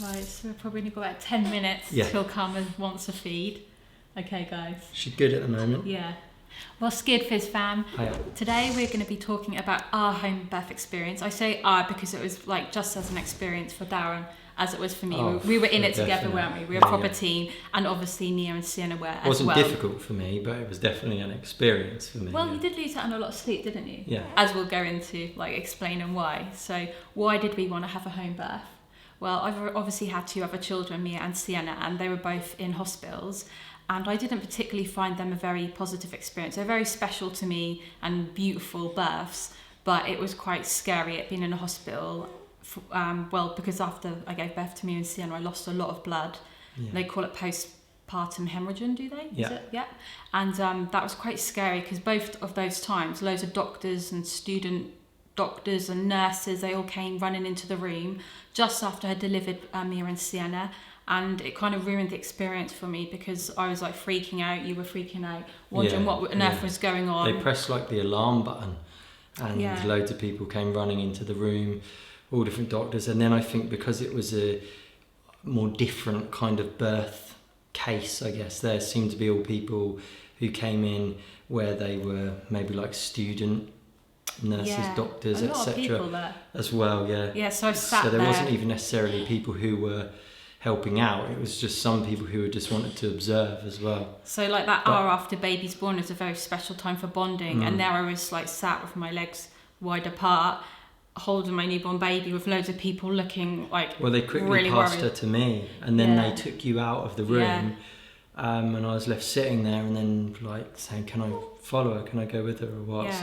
Right, so we've probably got about 10 minutes till Karma wants a feed. Okay, guys. She's good at the moment. Yeah. Well, Skid Fizz fam, today we're going to be talking about our home birth experience. I say our because it was like just as an experience for Darren as it was for me. We were in it together, weren't we? We were a proper team, and obviously Nia and Sienna were as well. It wasn't difficult for me, but it was definitely an experience for me. Well, you did lose out on a lot of sleep, didn't you? Yeah. As we'll go into, like, explaining why. So, why did we want to have a home birth? Well, I've obviously had two other children, Mia and Sienna, and they were both in hospitals. And I didn't particularly find them a very positive experience. They're very special to me and beautiful births, but it was quite scary at being in a hospital. Because after I gave birth to Mia and Sienna, I lost a lot of blood. Yeah. They call it postpartum hemorrhaging, do they? Yeah. Is it? Yeah. And that was quite scary because both of those times, loads of doctors and student doctors and nurses, they all came running into the room just after I had delivered Mia and Sienna. And it kind of ruined the experience for me because I was like freaking out, you were freaking out, wondering what on earth was going on. They pressed like the alarm button and loads of people came running into the room, all different doctors. And then I think because it was a more different kind of birth case, I guess, there seemed to be all people who came in where they were maybe like student nurses, doctors, etc. as well. Yeah, so I sat there. So there wasn't even necessarily people who were helping out, it was just some people who just wanted to observe as well. So like that hour after baby's born is a very special time for bonding, and there I was like sat with my legs wide apart holding my newborn baby with loads of people looking like they quickly really passed worried. her to me, and then they took you out of the room, and I was left sitting there and then like saying, can I follow her, can I go with her or what?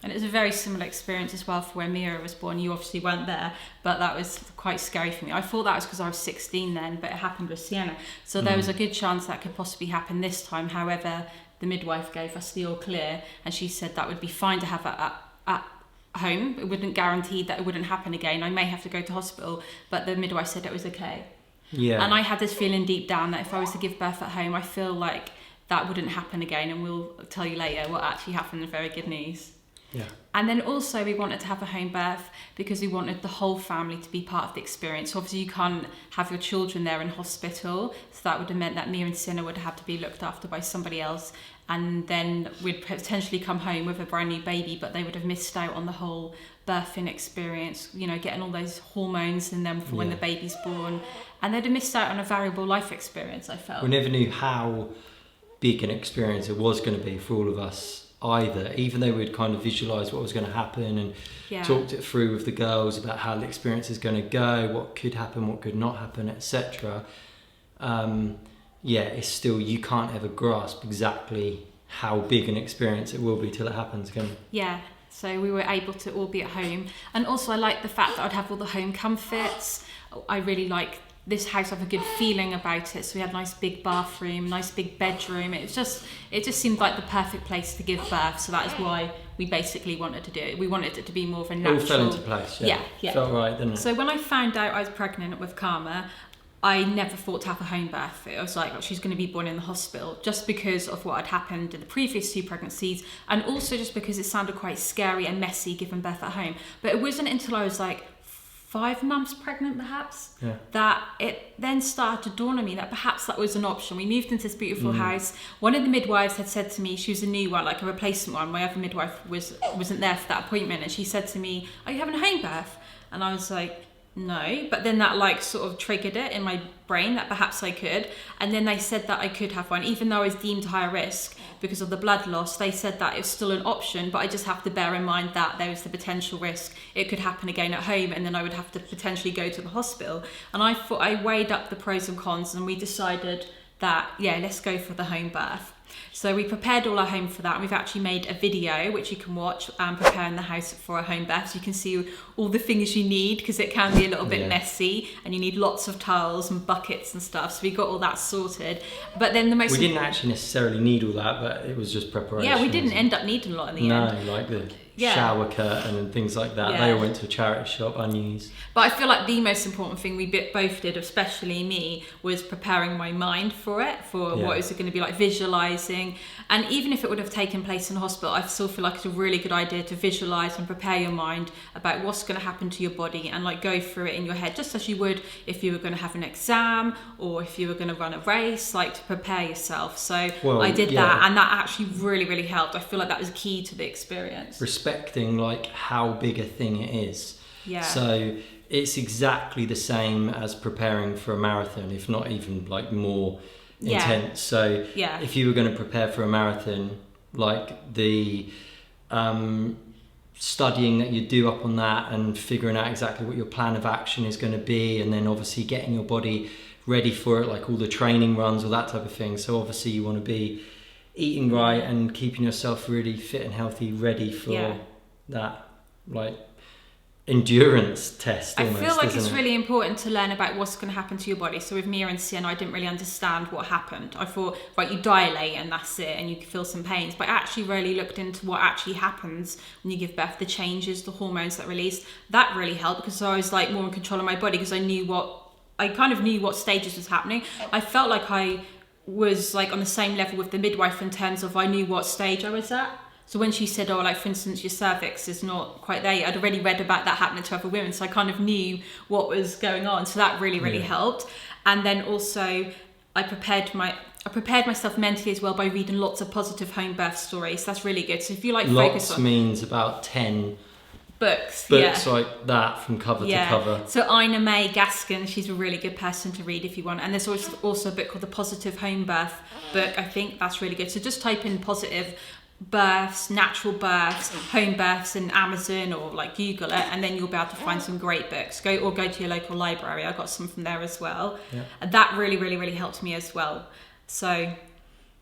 And it was a very similar experience as well for when Mira was born. You obviously weren't there, but that was quite scary for me. I thought that was because I was 16 then, but it happened with Sienna. So there was a good chance that could possibly happen this time. However, the midwife gave us the all clear, and she said that would be fine to have at home. It wouldn't guarantee that it wouldn't happen again. I may have to go to hospital, but the midwife said it was okay. Yeah. And I had this feeling deep down that if I was to give birth at home, I feel like that wouldn't happen again, and we'll tell you later what actually happened. Very good news. Yeah. And then also we wanted to have a home birth because we wanted the whole family to be part of the experience. So obviously you can't have your children there in hospital, so that would have meant that Mia and Sienna would have to be looked after by somebody else, and then we'd potentially come home with a brand new baby, but they would have missed out on the whole birthing experience, you know, getting all those hormones in them for when the baby's born, and they'd have missed out on a valuable life experience, I felt. We never knew how big an experience it was going to be for all of us either, even though we'd kind of visualised what was going to happen and talked it through with the girls about how the experience is going to go, what could happen, what could not happen, etc. It's still, you can't ever grasp exactly how big an experience it will be till it happens, can you? Yeah, so we were able to all be at home, and also I like the fact that I'd have all the home comforts. I really like this house have a good feeling about it, so we had a nice big bathroom, nice big bedroom. It just seemed like the perfect place to give birth, so that is why we basically wanted to do it. We wanted it to be more of a natural... It all fell into place, yeah. Felt right, didn't it? So when I found out I was pregnant with Karma, I never thought to have a home birth. It was like, she's going to be born in the hospital, just because of what had happened in the previous two pregnancies, and also just because it sounded quite scary and messy giving birth at home. But it wasn't until I was like 5 months pregnant perhaps, that it then started to dawn on me that perhaps that was an option. We moved into this beautiful house. One of the midwives had said to me, she was a new one, like a replacement one. My other midwife wasn't there for that appointment, and she said to me, are you having a home birth? And I was like, no, but then that like sort of triggered it in my brain that perhaps I could, and then they said that I could have one, even though I was deemed higher risk because of the blood loss. They said that it's still an option, but I just have to bear in mind that there is the potential risk it could happen again at home, and then I would have to potentially go to the hospital. And I weighed up the pros and cons, and we decided that let's go for the home birth. So we prepared all our home for that, and we've actually made a video which you can watch preparing the house for a home birth, so you can see all the things you need, because it can be a little bit messy and you need lots of towels and buckets and stuff. So we got all that sorted. But then we didn't actually necessarily need all that, but it was just preparation. Yeah, we didn't end up needing a lot in the end. No, like the shower curtain and things like that. They all went to a charity shop, unused. But I feel like the most important thing we both did, especially me, was preparing my mind for it, for what it was going to be like, visualising. And even if it would have taken place in a hospital, I still feel like it's a really good idea to visualise and prepare your mind about what's going to happen to your body, and like go through it in your head, just as you would if you were going to have an exam or if you were going to run a race, like to prepare yourself. So I did that, and that actually really, really helped. I feel like that was key to the experience. Respecting like how big a thing it is. Yeah. So it's exactly the same as preparing for a marathon, if not even like more intense. So if you were going to prepare for a marathon, like the studying that you do up on that and figuring out exactly what your plan of action is going to be, and then obviously getting your body ready for it, like all the training runs or that type of thing. So obviously you want to be eating right and keeping yourself really fit and healthy, ready for that like endurance test almost. I feel like it's really important to learn about what's going to happen to your body. So with Mia and Sienna, I didn't really understand what happened. I thought, right, you dilate and that's it, and you feel some pains. But I actually really looked into what actually happens when you give birth, the changes, the hormones that release. That really helped, because I was like more in control of my body, because I kind of knew what stages was happening. I felt like I was like on the same level with the midwife in terms of I knew what stage I was at. So when she said, oh, like for instance, your cervix is not quite there yet, I'd already read about that happening to other women. So I kind of knew what was going on. So that really, really helped. And then also I prepared myself mentally as well by reading lots of positive home birth stories. That's really good. So if you like focus on... means about 10 books like that from cover to cover. So Ina May Gaskin, she's a really good person to read if you want. And there's also a book called The Positive Home Birth book. I think that's really good. So just type in positive births, natural births, home births in Amazon or like Google it, and then you'll be able to find some great books. Go to your local library. I got some from there as well. And that really, really, really helped me as well. So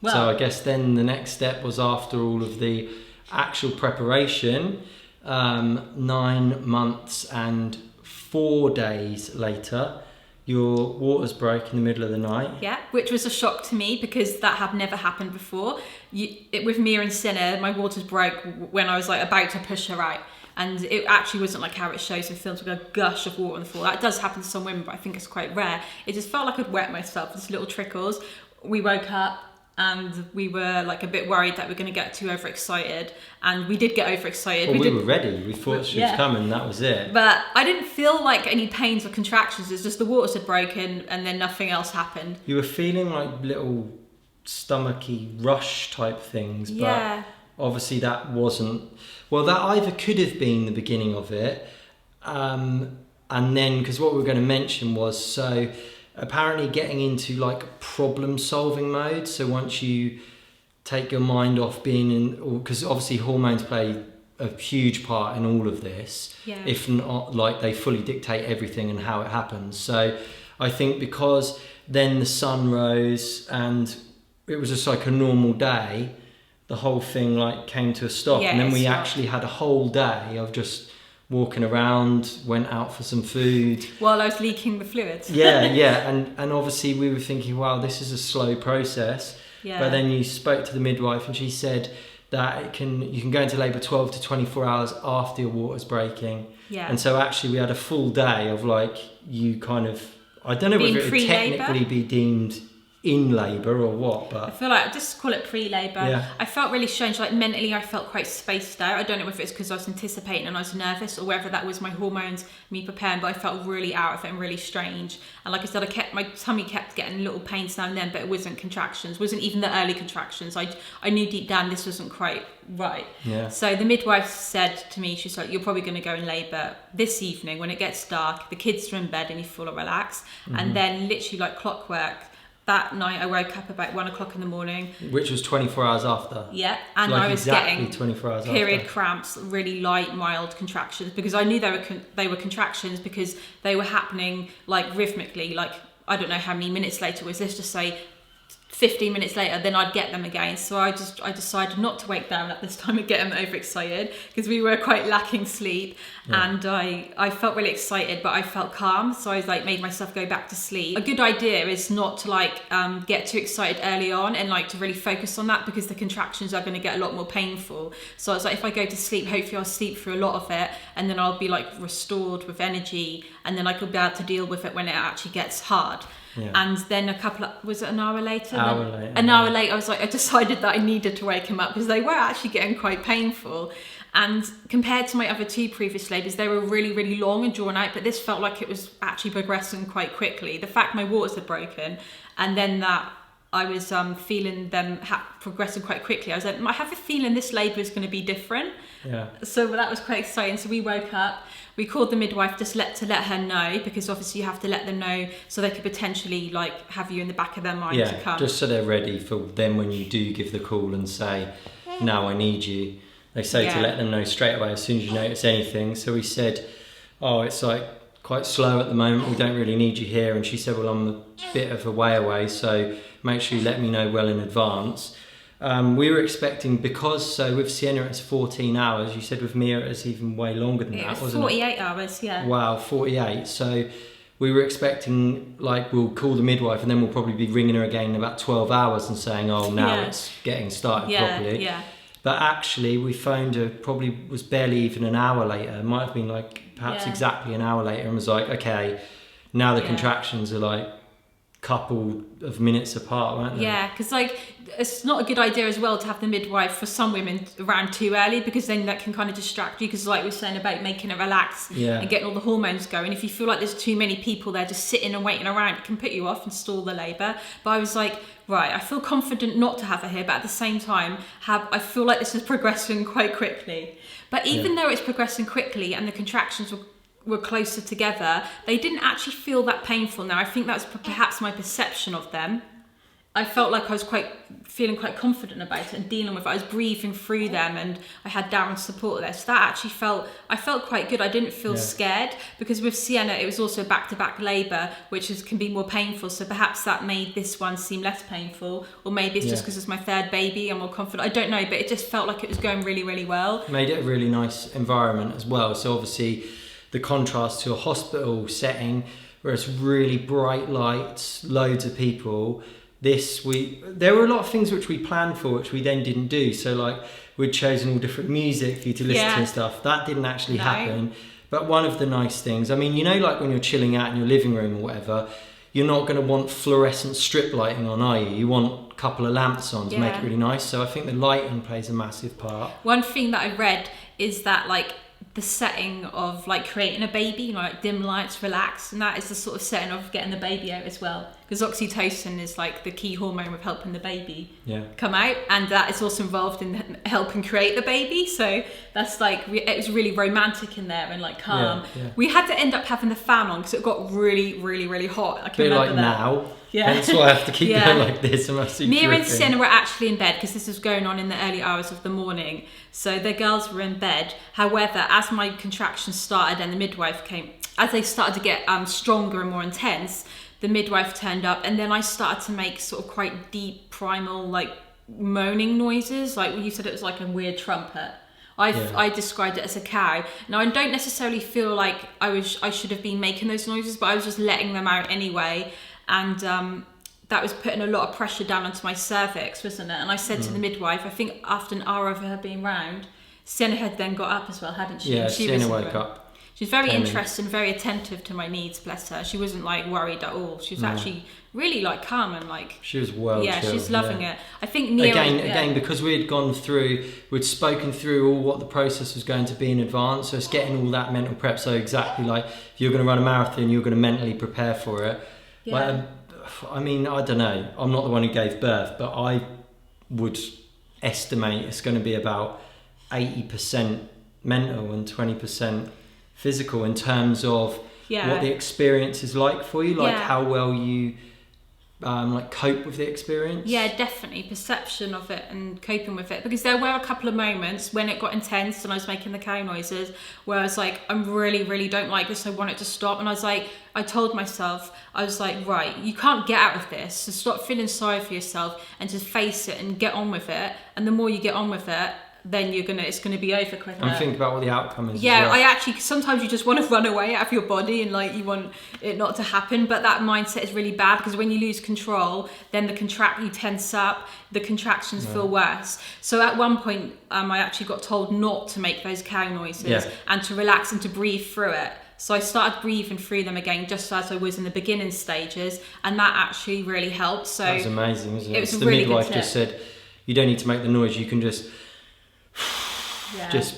I guess then the next step was, after all of the actual preparation, 9 months and 4 days later, your waters broke in the middle of the night. Yeah, which was a shock to me, because that had never happened before. With Mia and Sienna, my waters broke when I was like about to push her out. And it actually wasn't like how it shows in films, with a gush of water on the floor. That does happen to some women, but I think it's quite rare. It just felt like I'd wet myself, just little trickles. We woke up and we were like a bit worried that we're going to get too overexcited, and we did get overexcited. Well, we were ready. We thought she was coming. That was it. But I didn't feel like any pains or contractions. It's just the waters had broken, and then nothing else happened. You were feeling like little stomachy rush type things, but obviously that wasn't. Well, that either could have been the beginning of it, and then, because what we were going to mention was, apparently getting into like problem solving mode. So once you take your mind off being in, because obviously hormones play a huge part in all of this, if not like they fully dictate everything and how it happens. So I think because then the sun rose and it was just like a normal day, the whole thing like came to a stop. And then we actually had a whole day of just walking around, went out for some food while I was leaking the fluids. And obviously we were thinking, wow, this is a slow process. But then you spoke to the midwife and she said that you can go into labour 12 to 24 hours after your water's breaking. And so actually we had a full day of like, you kind of, I don't know whether it would technically be deemed in labour or what, but I feel like, just call it pre-labour. I felt really strange, like mentally I felt quite spaced out. I don't know if it's because I was anticipating and I was nervous, or whether that was my hormones, me preparing, but I felt really out of it and really strange. And like I said, my tummy kept getting little pains now and then, but it wasn't contractions, wasn't even the early contractions. I knew deep down this wasn't quite right. So the midwife said to me, she's like, you're probably going to go in labour this evening when it gets dark, the kids are in bed and you feel relaxed. And then literally like clockwork, that night I woke up about 1 o'clock in the morning. Which was 24 hours after. And like I was getting 24 hours period after. Cramps, really light, mild contractions, because I knew they were contractions because they were happening like rhythmically, like I don't know how many minutes later was this, just say 15 minutes later, then I'd get them again. So I decided not to wake them at this time and get them overexcited, because we were quite lacking sleep. And I felt really excited, but I felt calm. So I was like, made myself go back to sleep. A good idea is not to like get too excited early on, and like to really focus on that, because the contractions are going to get a lot more painful. So I was like, if I go to sleep, hopefully I'll sleep through a lot of it, and then I'll be like restored with energy, and then I could be able to deal with it when it actually gets hard. Yeah. And then an hour later? An hour later, I was like, I decided that I needed to wake him up, because they were actually getting quite painful. And compared to my other 2 previous labours, they were really, really long and drawn out, but this felt like it was actually progressing quite quickly. The fact my waters had broken, and then that I was feeling them progressing quite quickly, I was like, I have a feeling this labour is going to be different. Yeah. So that was quite exciting. So we woke up, we called the midwife to let her know, because obviously you have to let them know so they could potentially like have you in the back of their mind to come. Just so they're ready for them when you do give the call and say, "No, I need you." They say to let them know straight away as soon as you notice anything. So we said, "Oh, it's like quite slow at the moment. We don't really need you here." And she said, "Well, I'm a bit of a way away, so make sure you let me know well in advance." We were expecting, because with Sienna it's 14 hours, you said with Mia it's even way longer than that, wasn't it? 48 hours, yeah. Wow, 48. So we were expecting, like, we'll call the midwife and then we'll probably be ringing her again in about 12 hours and saying, "Oh, now it's getting started properly." Yeah. But actually we phoned her, probably was barely even an hour later. It might have been like perhaps exactly an hour later, and was like, "Okay, now the contractions are like couple of minutes apart, weren't they?" Yeah, because like it's not a good idea as well to have the midwife for some women around too early, because then that can kind of distract you, because like we were saying about making her relax and getting all the hormones going, if you feel like there's too many people there just sitting and waiting around, it can put you off and stall the labour. But I was like, right, I feel confident not to have her here, but at the same time I feel like this is progressing quite quickly. But even though it's progressing quickly and the contractions were closer together, they didn't actually feel that painful. Now I think that's perhaps my perception of them. I felt like I was feeling quite confident about it and dealing with it. I was breathing through them, and I had Darren's support there. So that actually I felt quite good. I didn't feel scared, because with Sienna it was also back-to-back labour, which can be more painful. So perhaps that made this one seem less painful, or maybe it's just because it's my 3rd baby, I'm more confident. I don't know, but it just felt like it was going really, really well. Made it a really nice environment as well. So obviously the contrast to a hospital setting where it's really bright lights, loads of people. There were a lot of things which we planned for, which we then didn't do. So like we'd chosen all different music for you to listen to and stuff. That didn't actually happen. But one of the nice things, I mean, like when you're chilling out in your living room or whatever, you're not going to want fluorescent strip lighting on, are you? You want a couple of lamps on to make it really nice. So I think the lighting plays a massive part. One thing that I read is that like the setting of like creating a baby, like dim lights, relax, and that is the sort of setting of getting the baby out as well, because oxytocin is like the key hormone with helping the baby come out, and that is also involved in helping create the baby. So that's like it was really romantic in there and like calm. We had to end up having the fan on because it got really, really, really hot. I can remember like that. Now. Hence why I have to keep going like this. Mia and Sienna were actually in bed, because this was going on in the early hours of the morning. So the girls were in bed. However, as my contractions started and the midwife came, as they started to get stronger and more intense, the midwife turned up, and then I started to make sort of quite deep, primal, like moaning noises. Like you said, it was like a weird trumpet. I described it as a cow. Now I don't necessarily feel like I should have been making those noises, but I was just letting them out anyway. And that was putting a lot of pressure down onto my cervix, wasn't it? And I said to the midwife, I think after an hour of her being round, Sienna had then got up as well, hadn't she? Yeah, Sienna woke up. She was very interested and very attentive to my needs, bless her. She wasn't like worried at all. She was actually really like calm and like... She was well chilled. She's loving it. I think Mia... Again, because we'd spoken through all what the process was going to be in advance, so it's getting all that mental prep. So exactly like, if you're going to run a marathon, you're going to mentally prepare for it. Yeah. I mean, I don't know. I'm not the one who gave birth, but I would estimate it's going to be about 80% mental and 20% physical in terms of what the experience is like for you, like how well you like cope with the experience? Yeah, definitely perception of it and coping with it, because there were a couple of moments when it got intense and I was making the cow noises where I was like, I really don't like this, I want it to stop. And I told myself, I was like, right, you can't get out of this, so stop feeling sorry for yourself and just face it and get on with it. And the more you get on with it, then it's gonna be over quicker. And think about what the outcome is. Yeah, as well. I actually, sometimes you just want to run away out of your body and like you want it not to happen, but that mindset is really bad, because when you lose control, then you tense up, the contractions feel worse. So at one point, I actually got told not to make those cow noises and to relax and to breathe through it. So I started breathing through them again, just as I was in the beginning stages, and that actually really helped. So that was amazing, wasn't it? It was the really midwife good tip. just said, you don't need to make the noise, you can just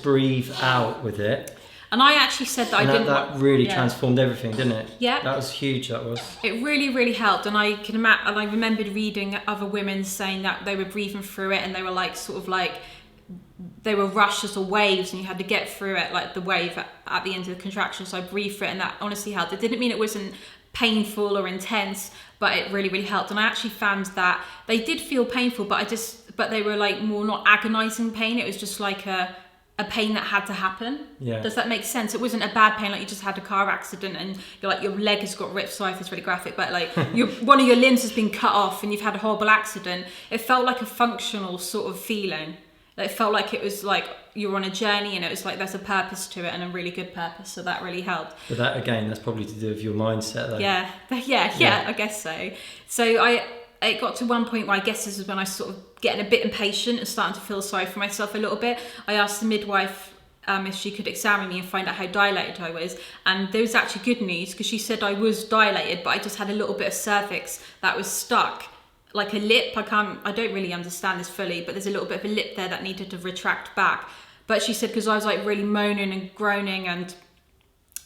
breathe out with it. And I actually said that that really transformed everything, didn't it? Yeah. That was huge, that was. It really helped. And I remembered reading other women saying that they were breathing through it and they were like, sort of like, they were rushes or waves and you had to get through it, like the wave at the end of the contraction. So I breathed through it and that honestly helped. It didn't mean it wasn't painful or intense, but it really helped. And I actually found that they did feel painful, but they were like more not agonizing pain. It was just like a pain that had to happen. Yeah. Does that make sense? It wasn't a bad pain, like you just had a car accident and you're like, your leg has got ripped. Sorry if it's really graphic, but like one of your limbs has been cut off and you've had a horrible accident. It felt like a functional sort of feeling. It felt like it was like you were on a journey and it was like there's a purpose to it and a really good purpose. So that really helped. But that, again, that's probably to do with your mindset though. Yeah, I guess so. So it got to one point where I guess this is when I sort of getting a bit impatient and starting to feel sorry for myself a little bit. I asked the midwife if she could examine me and find out how dilated I was, and there was actually good news, because she said I was dilated, but I just had a little bit of cervix that was stuck, like a lip. I don't really understand this fully, but there's a little bit of a lip there that needed to retract back. But she said, because I was like really moaning and groaning, and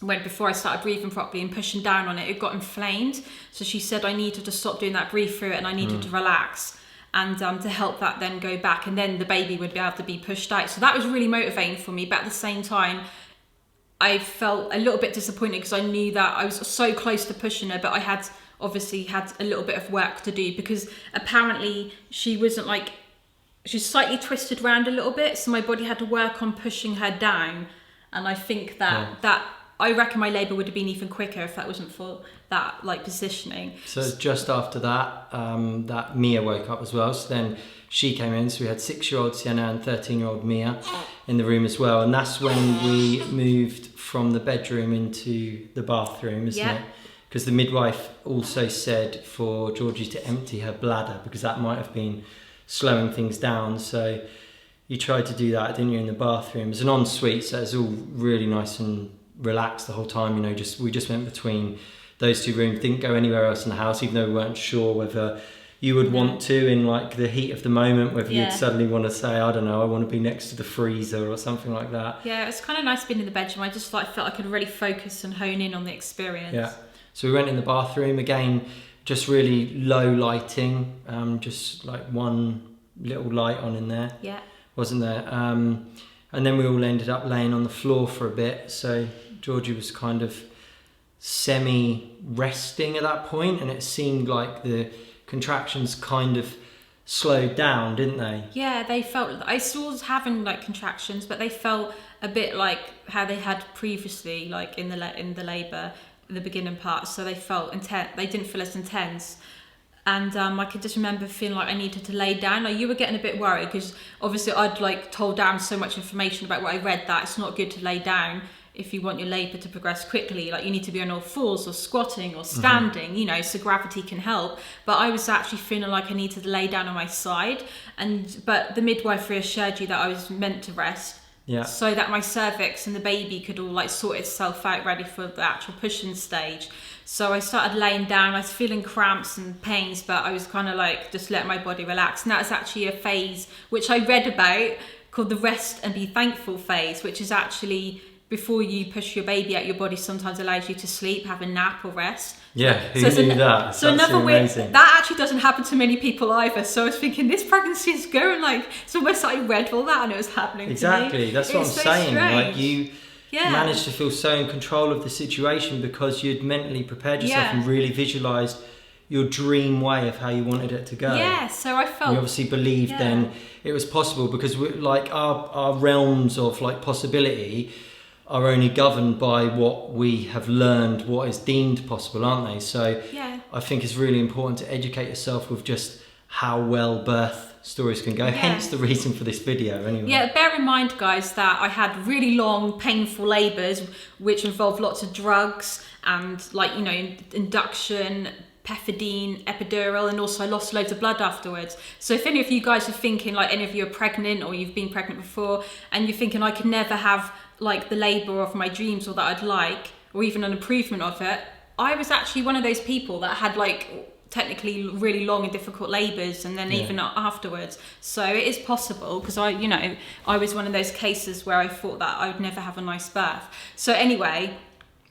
before I started breathing properly and pushing down on it, it got inflamed. So she said I needed to stop doing that, breathe through it, and I needed to relax, and to help that then go back, and then the baby would be able to be pushed out. So that was really motivating for me. But at the same time, I felt a little bit disappointed because I knew that I was so close to pushing her, but I had obviously had a little bit of work to do, because apparently she's slightly twisted around a little bit, so my body had to work on pushing her down. And I think that I reckon my labour would have been even quicker if that wasn't for that like positioning. So just after that, that Mia woke up as well. So then she came in. So we had 6-year-old Sienna and 13-year-old Mia in the room as well. And that's when we moved from the bedroom into the bathroom, isn't it? Because the midwife also said for Georgie to empty her bladder, because that might have been slowing things down. So you tried to do that, didn't you, in the bathroom? It's an ensuite, so it's all really nice and relaxed the whole time. You know, we just went between those two rooms, didn't go anywhere else in the house, even though we weren't sure whether you would want to, in like the heat of the moment, whether you'd suddenly want to say, I don't know, I want to be next to the freezer or something like that. Yeah, it's kind of nice being in the bedroom. I just felt I could really focus and hone in on the experience. Yeah. So we went in the bathroom again, just really low lighting, just like one little light on in there. Yeah. Wasn't there? And then we all ended up laying on the floor for a bit. So Georgie was kind of semi-resting at that point, and it seemed like the contractions kind of slowed down, didn't they? Yeah, they felt, I still was having like contractions, but they felt a bit like how they had previously, like in the labour, the beginning part. So they felt intense. They didn't feel as intense. And I could just remember feeling like I needed to lay down. Like you were getting a bit worried because obviously I'd like told down so much information about what I read that it's not good to lay down if you want your labour to progress quickly. Like you need to be on all fours or squatting or standing, you know, so gravity can help. But I was actually feeling like I needed to lay down on my side. But the midwife reassured you that I was meant to rest. Yeah. So that my cervix and the baby could all like sort itself out, ready for the actual pushing stage. So I started laying down. I was feeling cramps and pains, but I was kind of like just letting my body relax. And that was actually a phase which I read about called the rest and be thankful phase, which is actually before you push your baby out, your body sometimes allows you to sleep, have a nap or rest. Yeah, who knew that? So another weird, that actually doesn't happen to many people either. So I was thinking, this pregnancy is going like, it's almost like I read all that and it was happening exactly, to me. That's what I'm so saying. Strange. Like you managed to feel so in control of the situation because you'd mentally prepared yourself and really visualised your dream way of how you wanted it to go. Yeah, so I felt... You obviously believed then it was possible, because like our realms of like possibility are only governed by what we have learned, what is deemed possible, aren't they? So I think it's really important to educate yourself with just how well birth stories can go, hence the reason for this video anyway. Yeah, bear in mind, guys, that I had really long, painful labours, which involved lots of drugs and, like, you know, induction, pethidine, epidural, and also I lost loads of blood afterwards. So if any of you guys are thinking, like, any of you are pregnant or you've been pregnant before, and you're thinking I could never have, like, the labour of my dreams or that I'd like, or even an improvement of it, I was actually one of those people that had, like, technically really long and difficult labours, and then even afterwards. So it is possible, because I was one of those cases where I thought that I would never have a nice birth. So anyway,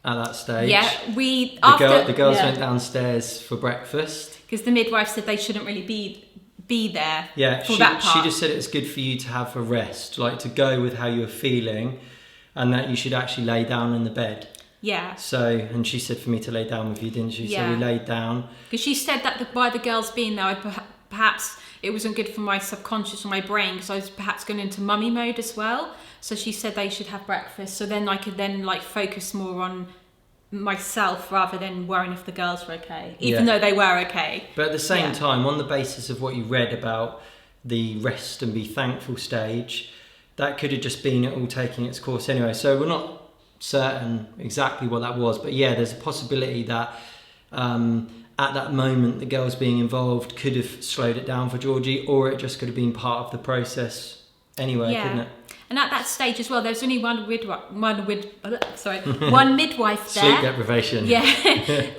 at that stage, the girls went downstairs for breakfast, because the midwife said they shouldn't really be there for that part. She just said it's good for you to have a rest, like to go with how you're feeling, and that you should actually lay down in the bed. Yeah. So, and she said for me to lay down with you, didn't she? Yeah. So we laid down. Because she said that by the girls being there, perhaps it wasn't good for my subconscious or my brain, because I was perhaps going into mummy mode as well. So she said they should have breakfast, so then I could then like focus more on myself rather than worrying if the girls were okay, even though they were okay. But at the same time, on the basis of what you read about the rest and be thankful stage, that could have just been it all taking its course anyway. So we're not certain exactly what that was, but there's a possibility that at that moment the girls being involved could have slowed it down for Georgie, or it just could have been part of the process anyway, couldn't it? And at that stage as well, there's only one midwife there. Sleep deprivation.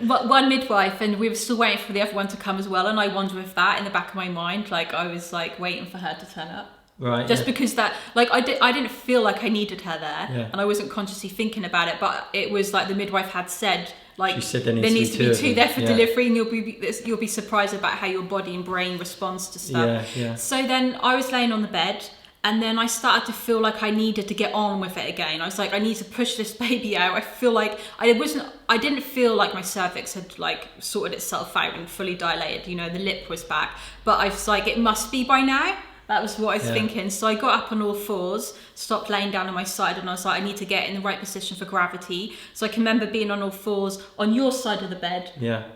One midwife, and we were still waiting for the other one to come as well. And I wonder if that, in the back of my mind, like I was like waiting for her to turn up. Right. Just because that, like, I didn't feel like I needed her there, and I wasn't consciously thinking about it. But it was like the midwife had said, like, she said there needs to be two there for delivery, and you'll be surprised about how your body and brain responds to stuff. So then I was laying on the bed, and then I started to feel like I needed to get on with it again. I was like, I need to push this baby out. I feel like I didn't feel like my cervix had like sorted itself out and fully dilated. You know, the lip was back, but I was like, it must be by now. That was what I was thinking. So I got up on all fours, stopped laying down on my side, and I was like, I need to get in the right position for gravity. So I can remember being on all fours on your side of the bed,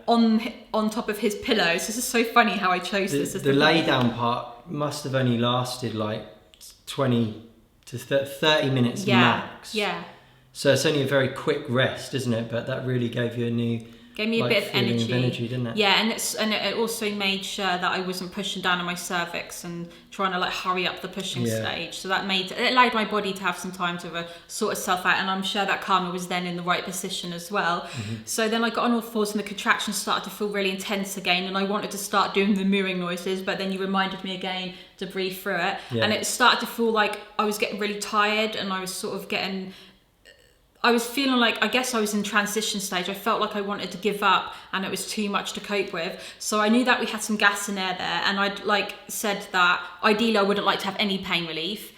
on top of his pillows. This is so funny how I chose this. The lay down part must have only lasted like 20 to 30 minutes max. Yeah. So it's only a very quick rest, isn't it? But that really gave you gave me a bit of energy, didn't it? Yeah, and it also made sure that I wasn't pushing down on my cervix and trying to like hurry up the pushing stage. So it allowed my body to have some time to sort itself out, and I'm sure that Karma was then in the right position as well. Mm-hmm. So then I got on all fours, and the contractions started to feel really intense again, and I wanted to start doing the mooing noises, but then you reminded me again to breathe through it, and it started to feel like I was getting really tired, and I was sort of I was feeling like, I guess I was in transition stage. I felt like I wanted to give up, and it was too much to cope with. So I knew that we had some gas and air there, and I'd like said that ideally I wouldn't like to have any pain relief.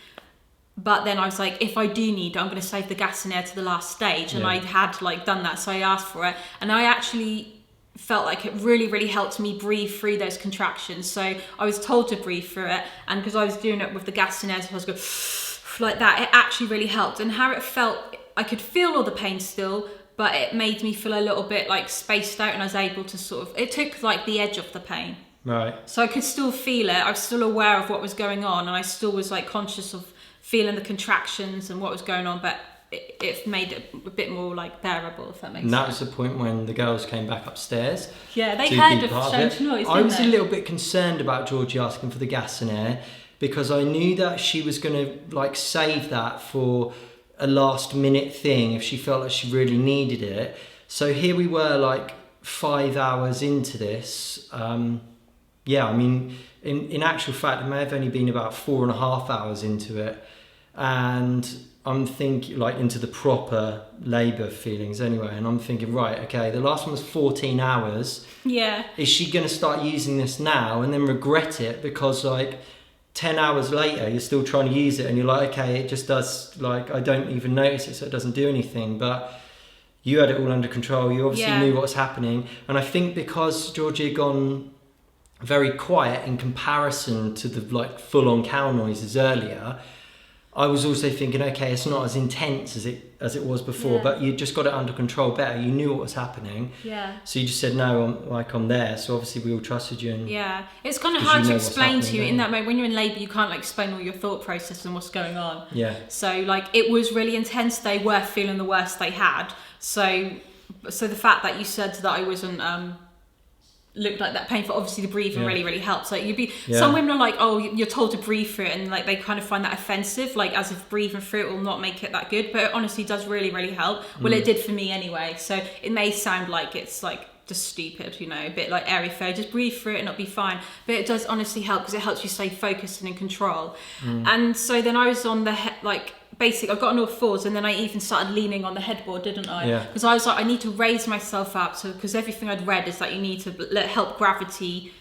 But then I was like, if I do need it, I'm going to save the gas and air to the last stage. And I had like done that, so I asked for it. And I actually felt like it really, really helped me breathe through those contractions. So I was told to breathe through it, and because I was doing it with the gas and air, so I was going like that, it actually really helped. And how it felt, I could feel all the pain still, but it made me feel a little bit like spaced out, and I was able to it took like the edge off the pain. Right. So I could still feel it. I was still aware of what was going on, and I still was like conscious of feeling the contractions and what was going on, but it made it a bit more like bearable, if that makes sense. And that was the point when the girls came back upstairs. Yeah, they heard a strange noise, I was a little bit concerned about Georgie asking for the gas and air, because I knew that she was going to like save that for a last minute thing if she felt like she really needed it. So here we were like 5 hours into this. I mean, in actual fact, it may have only been about 4.5 hours into it. And I'm thinking like into the proper labour feelings anyway. And I'm thinking, right, okay, the last one was 14 hours. Yeah. Is she going to start using this now and then regret it because like 10 hours later you're still trying to use it and you're like, okay, it just does, like I don't even notice it, so it doesn't do anything. But you had it all under control. You obviously Yeah. knew what was happening. And I think because Georgie had gone very quiet in comparison to the like full-on cow noises earlier, I was also thinking, okay, it's not as intense as it was before, Yeah. but you just got it under control better. You knew what was happening. Yeah. So you just said, no, I'm there. So obviously we all trusted you. And Yeah. It's kind of 'Cause hard you to know what's explain to you happening, in don't that moment. When you're in labour, you can't like explain all your thought process and what's going on. Yeah. So like it was really intense. They were feeling the worst they had. So the fact that you said that I wasn't looked like that painful, obviously the breathing Yeah. really, really helps. Like Yeah. some women are like, oh, you're told to breathe through it, and like they kind of find that offensive, like as if breathing through it will not make it that good. But it honestly does really, really help. Well, it did for me anyway. So it may sound like it's like just stupid, you know, a bit like airy fairy, just breathe through it and it'll be fine. But it does honestly help because it helps you stay focused and in control. And so then I was on the basically I got on all fours, and then I even started leaning on the headboard, didn't I? Yeah. Because I was like, I need to raise myself up, so because everything I'd read is that you need to help gravity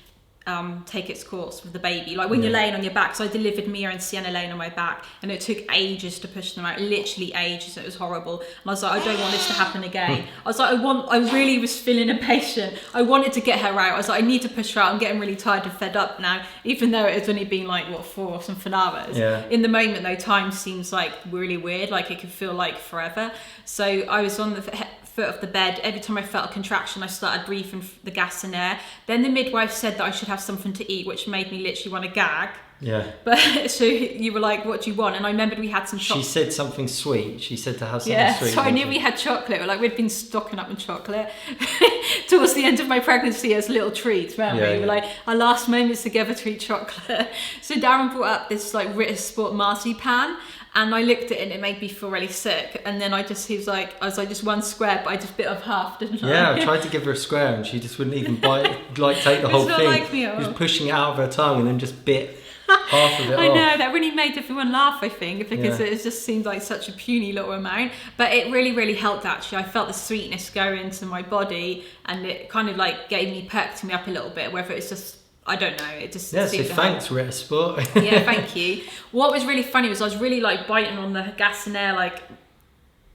take its course with the baby. Like when you're laying on your back, so I delivered Mia and Sienna laying on my back, and it took ages to push them out, literally ages. It was horrible, and I was like, I don't want this to happen again. I was like, I really was feeling impatient. I wanted to get her out. I was like, I need to push her out. I'm getting really tired and fed up now, even though it has only been like 4 or something hours. Yeah. In the moment though, time seems like really weird, like it could feel like forever. So I was on the foot of the bed. Every time I felt a contraction, I started breathing the gas and air. Then the midwife said that I should have something to eat, which made me literally want to gag. Yeah. But so you were like, what do you want? And I remembered we had some She chocolate. said something sweet. She said to have something Yeah, sweet. so I didn't knew she? we had chocolate. Like we'd been stocking up on chocolate towards the end of my pregnancy as little treats, weren't Yeah, we? yeah. Were like our last moments together to eat chocolate. So Darren brought up this like Ritter Sport marzipan, and I looked at it and it made me feel really sick. And then he was like, I was like, just one square, but I just bit off half, didn't I? Yeah, I tried to give her a square and she just wouldn't even bite, like take the whole It's not thing. like me at She was all. pushing it out of her tongue and then just bit half of it I off. know, that really made everyone laugh, I think, because Yeah. it just seemed like such a puny little amount. But it really, really helped actually. I felt the sweetness go into my body, and it kind of like perked me up a little bit, whether it's just, I don't know, it just Yeah, so seemed to help. thanks, Ritter Sport. Yeah, thank you. What was really funny was I was really like biting on the gas and air like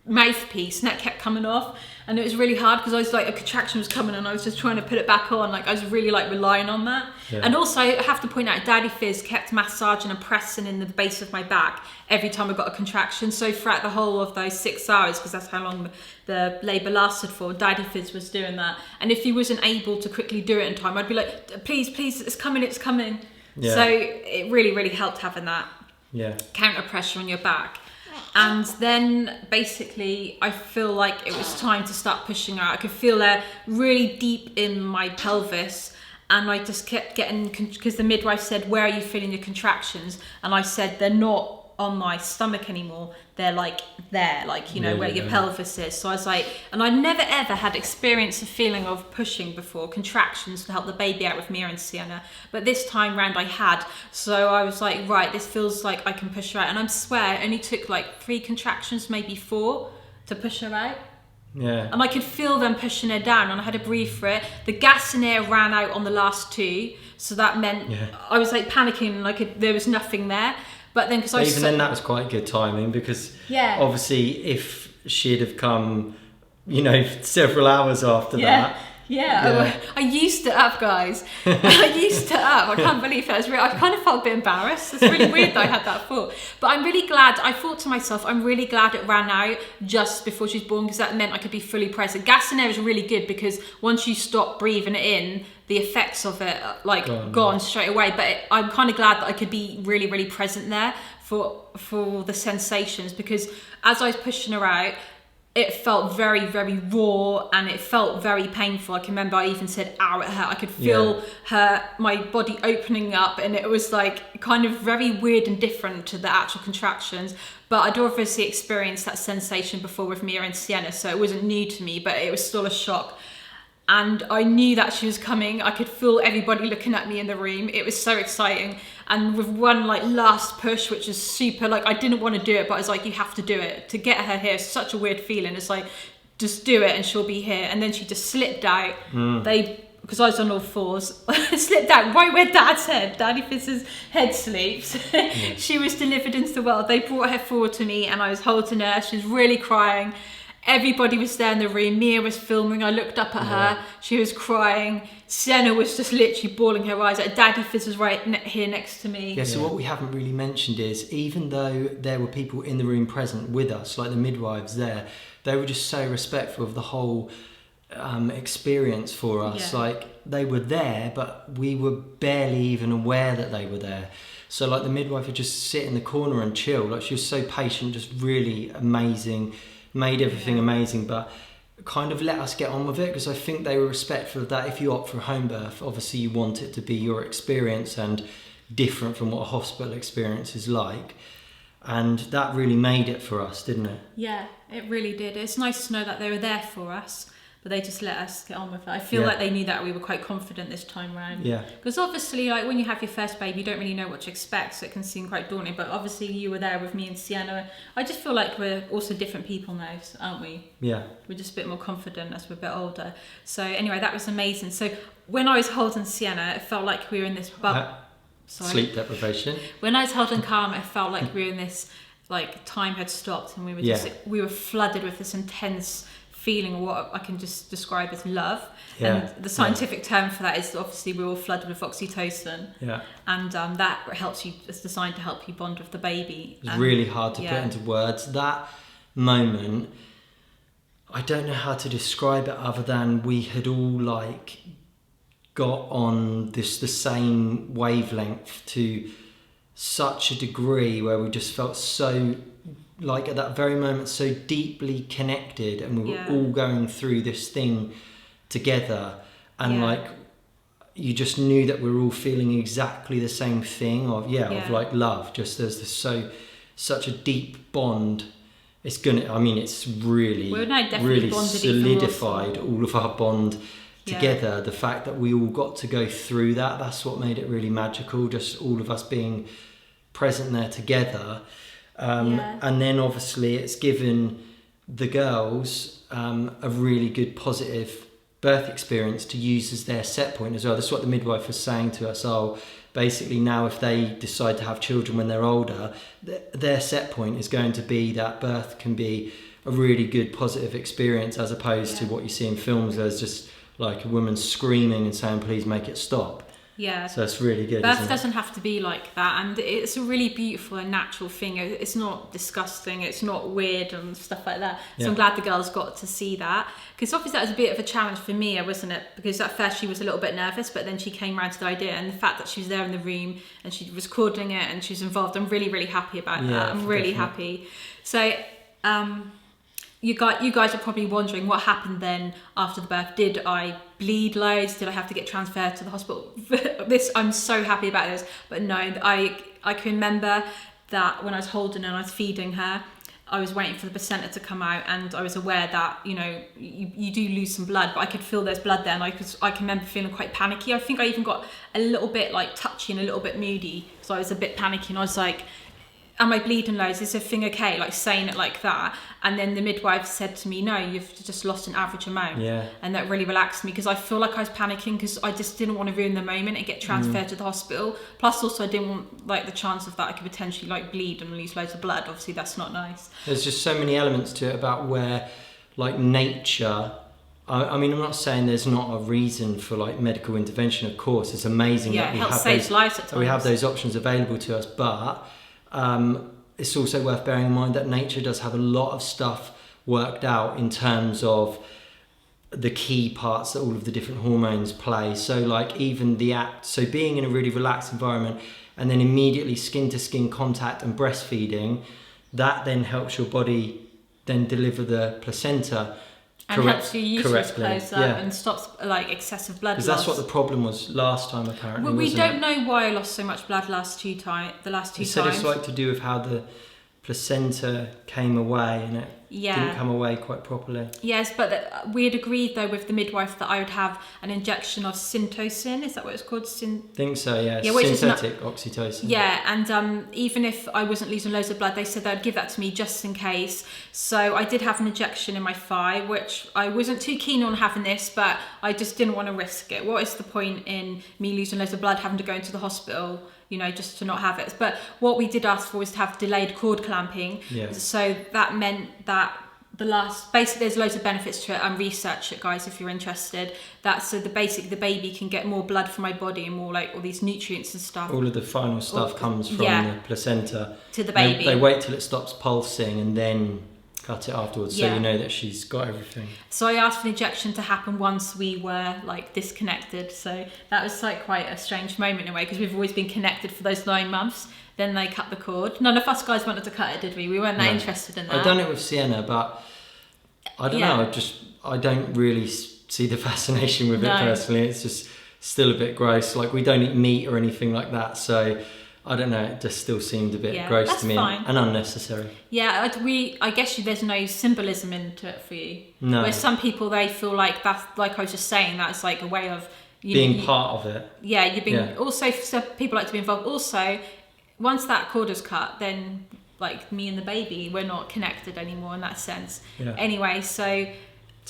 mouthpiece, and that kept coming off, and it was really hard because I was like, a contraction was coming and I was just trying to put it back on. Like I was really like relying on that. Yeah. And also I have to point out, Daddy Fizz kept massaging and pressing in the base of my back every time I got a contraction. So throughout the whole of those 6 hours, because that's how long the labour lasted for, Daddy Fizz was doing that. And if he wasn't able to quickly do it in time, I'd be like, please, it's coming. Yeah. So it really, really helped having that Yeah. counter pressure on your back. And then basically I feel like it was time to start pushing her out. I could feel her really deep in my pelvis, and I just kept getting, because the midwife said, where are you feeling your contractions? And I said, they're not on my stomach anymore, they're like there, like, you know, where your pelvis is. So I was like, and I never ever had experienced a feeling of pushing before, contractions to help the baby out with Mia and Sienna, but this time round I had. So I was like, right, this feels like I can push her out. And I swear it only took like 3 contractions, maybe 4, to push her out. Yeah. And I could feel them pushing her down, and I had to breathe for it. The gas and air ran out on the last 2, so that meant I was like panicking, like there was nothing there. But then, because I was Even then, that was quite good timing, because obviously if she'd have come, you know, several hours after that. Yeah, I used it up, guys. I used it up. I can't believe that was real. I kind of felt a bit embarrassed. It's really weird that I had that thought. But I'm really glad. I thought to myself, I'm really glad it ran out just before she was born, because that meant I could be fully present. Gas and air is really good, because once you stop breathing it in, the effects of it like gone straight away. But I'm kind of glad that I could be really, really present there for the sensations, because as I was pushing her out, it felt very, very raw, and it felt very painful. I can remember I even said ow at her. I could feel my body opening up, and it was like kind of very weird and different to the actual contractions. But I'd obviously experienced that sensation before with Mia and Sienna, so it wasn't new to me, but it was still a shock. And I knew that she was coming. I could feel everybody looking at me in the room. It was so exciting. And with one like last push, which is super, like I didn't want to do it, but I was like, you have to do it. To get her here is such a weird feeling. It's like, just do it and she'll be here. And then she just slipped out. Because I was on all fours, slipped out right where Dad's head, Daddy Fizz's head sleeps. She was delivered into the world. They brought her forward to me, and I was holding her. She was really crying. Everybody was there in the room. Mia was filming. I looked up at her. She was crying. Sienna was just literally bawling her eyes out. Daddy Fizz was right here next to me. Yeah, so what we haven't really mentioned is, even though there were people in the room present with us, like the midwives there, they were just so respectful of the whole experience for us. Like, they were there, but we were barely even aware that they were there. So like the midwife would just sit in the corner and chill. Like, she was so patient, just really amazing, made everything amazing, but kind of let us get on with it, because I think they were respectful of that. If you opt for a home birth, obviously you want it to be your experience and different from what a hospital experience is like. And that really made it for us, didn't it? Yeah, it really did. It's nice to know that they were there for us, but they just let us get on with it. I feel like they knew that we were quite confident this time around. Yeah. Because obviously, like, when you have your first baby, you don't really know what to expect, so it can seem quite daunting. But obviously, you were there with me and Sienna. I just feel like we're also different people now, aren't we? Yeah. We're just a bit more confident as we're a bit older. So anyway, that was amazing. So when I was holding Sienna, it felt like we were in this bubble. Sleep deprivation. When I was holding Karma, it felt like we were in this, like, time had stopped, and we were just we were flooded with this intense feeling of what I can just describe as love. And the scientific term for that is obviously we're all flooded with oxytocin. Yeah. And that helps you, it's designed to help you bond with the baby. It's really hard to put into words. That moment, I don't know how to describe it other than we had all like got on the same wavelength to such a degree where we just felt so, like, at that very moment, so deeply connected, and we were all going through this thing together, and like, you just knew that we were all feeling exactly the same thing of like love. Just there's such a deep bond. It's really solidified all of our bond together. The fact that we all got to go through that's what made it really magical. Just all of us being present there together. And then obviously it's given the girls a really good positive birth experience to use as their set point as well. That's what the midwife was saying to us. Basically now if they decide to have children when they're older, their set point is going to be that birth can be a really good positive experience, as opposed to what you see in films where there's just like a woman screaming and saying, please make it stop. Yeah. So it's really good. Birth doesn't have to be like that, and it's a really beautiful and natural thing. It's not disgusting, it's not weird and stuff like that. So I'm glad the girls got to see that, because obviously that was a bit of a challenge for Mia, wasn't it? Because at first she was a little bit nervous, but then she came around to the idea, and the fact that she was there in the room and she was recording it and she was involved, I'm really, really happy about that. I'm really happy. So you guys are probably wondering what happened then after the birth. Did I bleed loads? Did I have to get transferred to the hospital? I'm so happy about this. But no, I can remember that when I was holding her and I was feeding her, I was waiting for the placenta to come out, and I was aware that, you know, you do lose some blood, but I could feel there's blood there, and I can remember feeling quite panicky. I think I even got a little bit like touchy and a little bit moody, so I was a bit panicky, and I was like, am I bleeding loads? Is everything okay? Like, saying it like that. And then the midwife said to me, no, you've just lost an average amount. Yeah. And that really relaxed me, because I feel like I was panicking because I just didn't want to ruin the moment and get transferred to the hospital. Plus also I didn't want like the chance of that I could potentially like bleed and lose loads of blood. Obviously that's not nice. There's just so many elements to it about where like nature, I mean, I'm not saying there's not a reason for like medical intervention, of course. It's amazing that we have those options available to us, but it's also worth bearing in mind that nature does have a lot of stuff worked out in terms of the key parts that all of the different hormones play. So like even so being in a really relaxed environment and then immediately skin to skin contact and breastfeeding, that then helps your body then deliver the placenta and helps your uterus close up and stops like excessive blood loss. Because that's what the problem was last time, apparently. Well, we don't know why I lost so much blood the last two times. They said it's like to do with how the placenta came away, and it didn't come away quite properly. Yes, but we had agreed though with the midwife that I would have an injection of syntocin. Is that what it's called? Think so, yeah. Synthetic oxytocin. Yeah, and even if I wasn't losing loads of blood, they said they'd give that to me just in case. So I did have an injection in my thigh, which I wasn't too keen on having this, but I just didn't want to risk it. What is the point in me losing loads of blood, having to go into the hospital, you know, just to not have it? But what we did ask for was to have delayed cord clamping. Yeah. So that meant that basically there's loads of benefits to it, and research it, guys, if you're interested. The baby can get more blood from my body and more like all these nutrients and stuff. All of the final stuff comes from the placenta to the baby. They wait till it stops pulsing and then cut it afterwards, so you know that she's got everything. So I asked for an injection to happen once we were like disconnected, so that was like quite a strange moment in a way, because we've always been connected for those 9 months. Then they cut the cord. None of us guys wanted to cut it, did we? We weren't that interested in that. I've done it with Sienna, but I don't know. I don't really see the fascination with it personally. It's just still a bit gross. Like, we don't eat meat or anything like that, so I don't know. It just still seemed a bit gross to me and unnecessary. Yeah, I guess there's no symbolism into it for you. No. Where some people, they feel like that's, like I was just saying, that's like a way of being part of it. Yeah, you're being. Also, so people like to be involved. Also, once that cord is cut, then like me and the baby, we're not connected anymore in that sense. Yeah. Anyway, so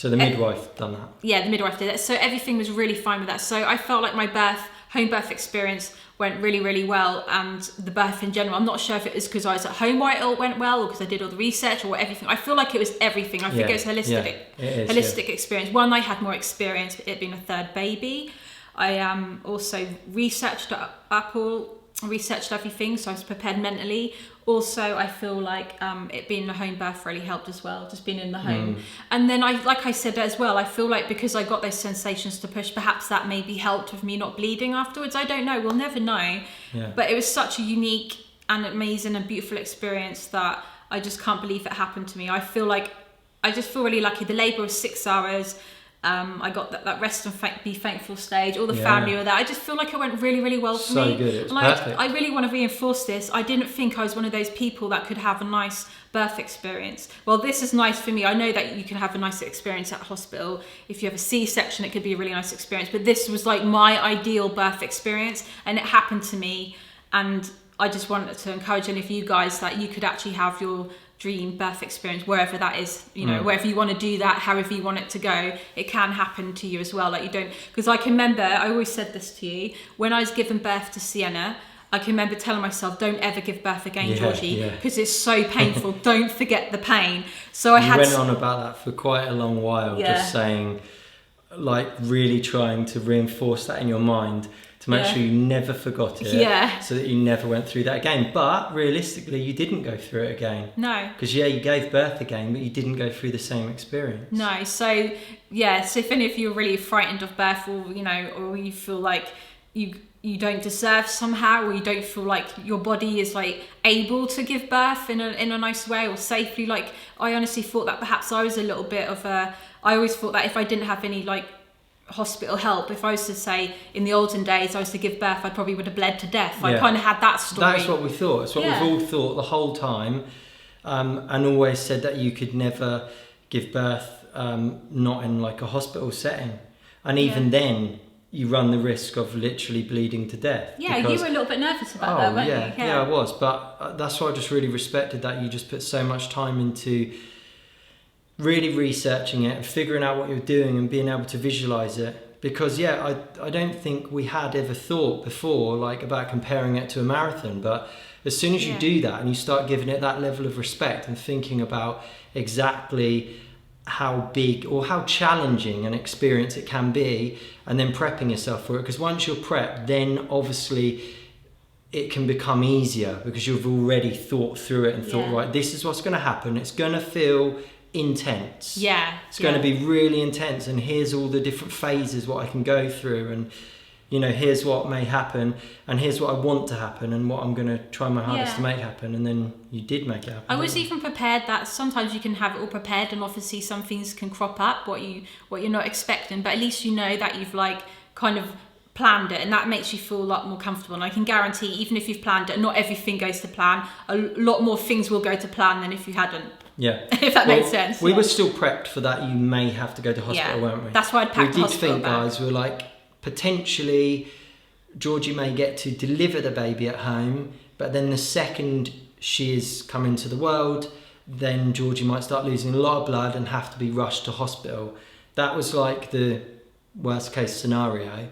the midwife done that. Yeah, the midwife did it. So everything was really fine with that. So I felt like my home birth experience went really, really well, and the birth in general. I'm not sure if it was because I was at home why it went well, or because I did all the research, or everything. I feel like it was everything. I think it was holistic experience. One, I had more experience with it being a third baby. I also researched everything, so I was prepared mentally. Also, I feel like it being a home birth really helped as well, just being in the home. And then like I said as well, I feel like because I got those sensations to push, perhaps that maybe helped with me not bleeding afterwards. I don't know, we'll never know. Yeah. But it was such a unique and amazing and beautiful experience that I just can't believe it happened to me. I just feel really lucky. The labour was 6 hours. I got that rest and be thankful stage. All the family were there. I just feel like it went really, really well for me. So good, it was perfect. I really want to reinforce this. I didn't think I was one of those people that could have a nice birth experience. Well, this is nice for me. I know that you can have a nice experience at hospital. If you have a C-section, it could be a really nice experience. But this was like my ideal birth experience, and it happened to me. And I just wanted to encourage any of you guys that you could actually have your dream birth experience wherever that is, wherever you want to do that, however you want it to go, it can happen to you as well. Like, you don't, because I can remember, I always said this to you, when I was giving birth to Sienna, I can remember telling myself, don't ever give birth again, Georgie, because it's so painful. Don't forget the pain. So I went on about that for quite a long while, just saying, like, really trying to reinforce that in your mind, to make sure you never forgot it, so that you never went through that again. But realistically, you didn't go through it again. No. Because, you gave birth again, but you didn't go through the same experience. No. So if any of you are really frightened of birth, or, or you feel like you don't deserve somehow, or you don't feel like your body is like able to give birth in a nice way or safely, like, I honestly thought that perhaps I was a little bit of I always thought that if I didn't have any like hospital help, if I was to say in the olden days I was to give birth, I probably would have bled to death. I kind of had that story. That's what we thought. It's what we've all thought the whole time, and always said that you could never give birth not in like a hospital setting, and even then you run the risk of literally bleeding to death. Yeah, you were a little bit nervous about that, weren't you? Yeah, I was, but that's why I just really respected that you just put so much time into really researching it and figuring out what you're doing and being able to visualize it. Because I don't think we had ever thought before like about comparing it to a marathon, but as soon as you do that and you start giving it that level of respect and thinking about exactly how big or how challenging an experience it can be, and then prepping yourself for it, because once you're prepped, then obviously it can become easier because you've already thought through it and thought, right, this is what's going to happen. It's going to feel intense. It's going to be really intense, and here's all the different phases what I can go through, and here's what may happen, and here's what I want to happen, and what I'm going to try my hardest to make happen. And then you did make it happen. I was even prepared that sometimes you can have it all prepared, and obviously some things can crop up what you're not expecting, but at least you know that you've like kind of planned it, and that makes you feel a lot more comfortable. And I can guarantee, even if you've planned it, not everything goes to plan. A lot more things will go to plan than if you hadn't. Yeah. If that makes sense. We were still prepped for that. You may have to go to hospital, weren't we? That's why I'd packed the hospital bag. Guys, we were like, potentially Georgie may get to deliver the baby at home, but then the second she is coming to the world, then Georgie might start losing a lot of blood and have to be rushed to hospital. That was like the worst case scenario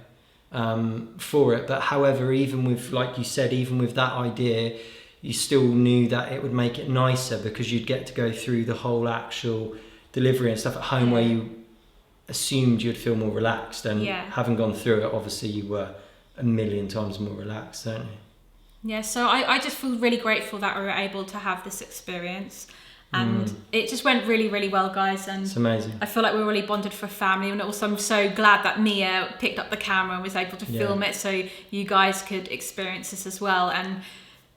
for it. But however, even with, like you said, even with that idea, you still knew that it would make it nicer because you'd get to go through the whole actual delivery and stuff at home where you assumed you'd feel more relaxed, and having gone through it, obviously you were a million times more relaxed, don't you? Yeah, so I just feel really grateful that we were able to have this experience, and it just went really, really well, guys, and it's amazing. I feel like we're really bonded for a family, and also I'm so glad that Mia picked up the camera and was able to film it so you guys could experience this as well. And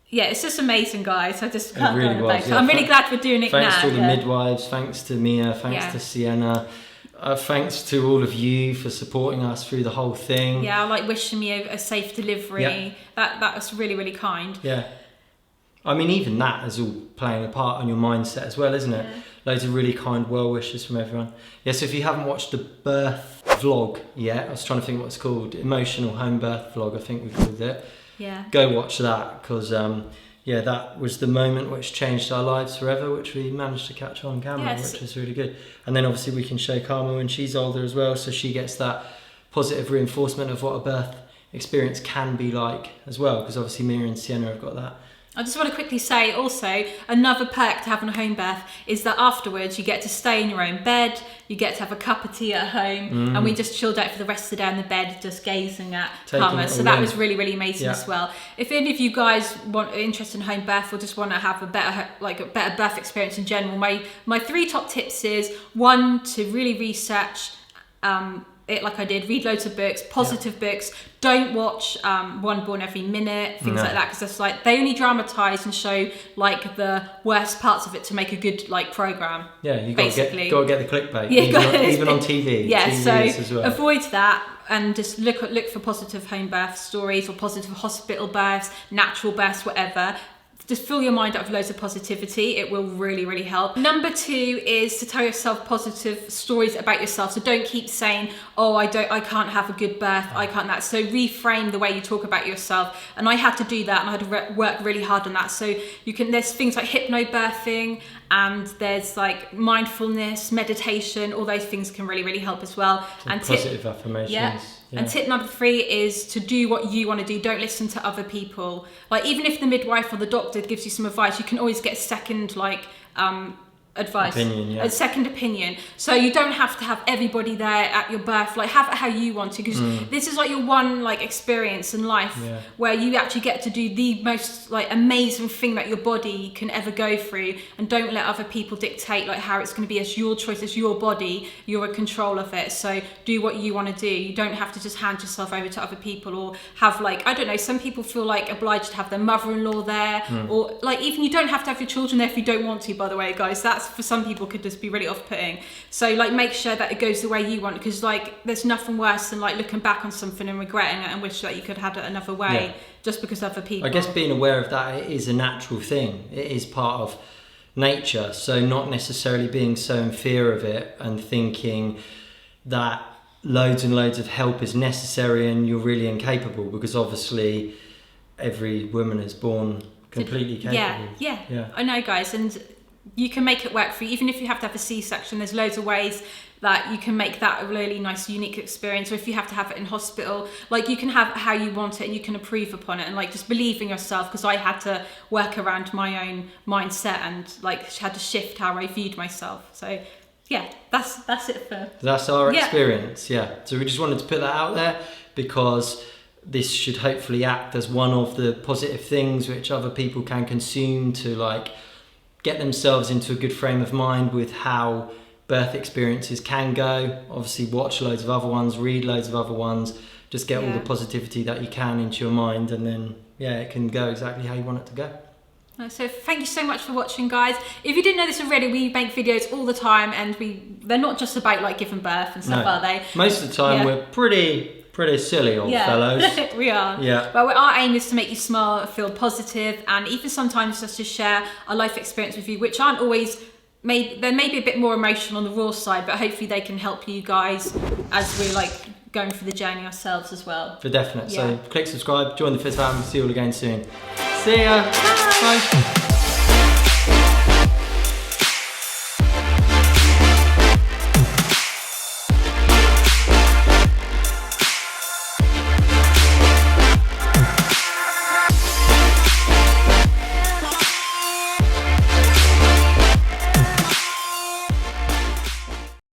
yeah, it's just amazing, guys. I just can't go on about it. I'm really glad we're doing it now. Thanks to all the midwives, thanks to Mia, thanks to Sienna. Thanks to all of you for supporting us through the whole thing. Yeah, like wishing me a safe delivery. Yeah. That was really, really kind. Yeah. I mean, even that is all playing a part on your mindset as well, isn't it? Yeah. Loads of really kind well wishes from everyone. Yeah, so if you haven't watched the birth vlog yet, I was trying to think what it's called. Emotional home birth vlog, I think we called it. Yeah. Go watch that, because that was the moment which changed our lives forever, which we managed to catch on camera, which was really good. And then obviously we can show Karma when she's older as well, so she gets that positive reinforcement of what a birth experience can be like as well, because obviously Mia and Sienna have got that. I just want to quickly say also, another perk to having a home birth is that afterwards you get to stay in your own bed, you get to have a cup of tea at home, and we just chilled out for the rest of the day in the bed just gazing at Karma. So that was really, really amazing as well. If any of you guys are interested in home birth or just want to have a better birth experience in general, my 3 top tips is 1, to really research it like I did, read loads of books, positive books. Don't watch One Born Every Minute, things like that, because it's like they only dramatise and show like the worst parts of it to make a good like programme. Yeah, you got to get the clickbait, even on TV. Yeah, TV so avoid that and just look for positive home birth stories or positive hospital births, natural births, whatever. Just fill your mind up with loads of positivity. It will really, really help. Number 2 is to tell yourself positive stories about yourself. So don't keep saying, oh, I can't have a good birth, I can't that. So reframe the way you talk about yourself. And I had to do that, and I had to work really hard on that. So there's things like hypnobirthing, and there's like mindfulness, meditation, all those things can really, really help as well. And positive affirmations. Yeah. And tip number 3 is to do what you want to do. Don't listen to other people. Like, even if the midwife or the doctor gives you some advice, you can always get second advice, a second opinion. So you don't have to have everybody there at your birth. Like, have it how you want to, because this is like your one like experience in life where you actually get to do the most like amazing thing that your body can ever go through. And don't let other people dictate like how it's going to be. It's your choice, it's your body, you're in control of it. So do what you want to do. You don't have to just hand yourself over to other people, or have like, I don't know, some people feel like obliged to have their mother-in-law there, or like, even you don't have to have your children there if you don't want to, by the way, guys. That's for some people could just be really off-putting. So like, make sure that it goes the way you want, because like there's nothing worse than like looking back on something and regretting it and wish that you could have had it another way just because other people. I guess being aware of that, it is a natural thing. It is part of nature. So not necessarily being so in fear of it and thinking that loads and loads of help is necessary and you're really incapable, because obviously every woman is born completely capable. Yeah. I know, guys, and you can make it work for you. Even if you have to have a C-section, there's loads of ways that you can make that a really nice, unique experience. Or if you have to have it in hospital, like, you can have it how you want it and you can improve upon it, and like just believe in yourself, because I had to work around my own mindset and like had to shift how I viewed myself. So yeah, that's it for... That's our experience, So we just wanted to put that out there, because this should hopefully act as one of the positive things which other people can consume to like get themselves into a good frame of mind with how birth experiences can go. Obviously watch loads of other ones, read loads of other ones, just get all the positivity that you can into your mind, and then it can go exactly how you want it to go. So thank you so much for watching, guys. If you didn't know this already, we make videos all the time, and they're not just about like giving birth and stuff, are they? Most of the time we're pretty silly old fellows. We are. Yeah. But our aim is to make you smile, feel positive, and even sometimes just to share our life experience with you, which aren't always... They may be a bit more emotional on the raw side, but hopefully they can help you guys as we're like going through the journey ourselves as well. For definite. So click subscribe, join the Fizz fam. See you all again soon. See ya. Bye.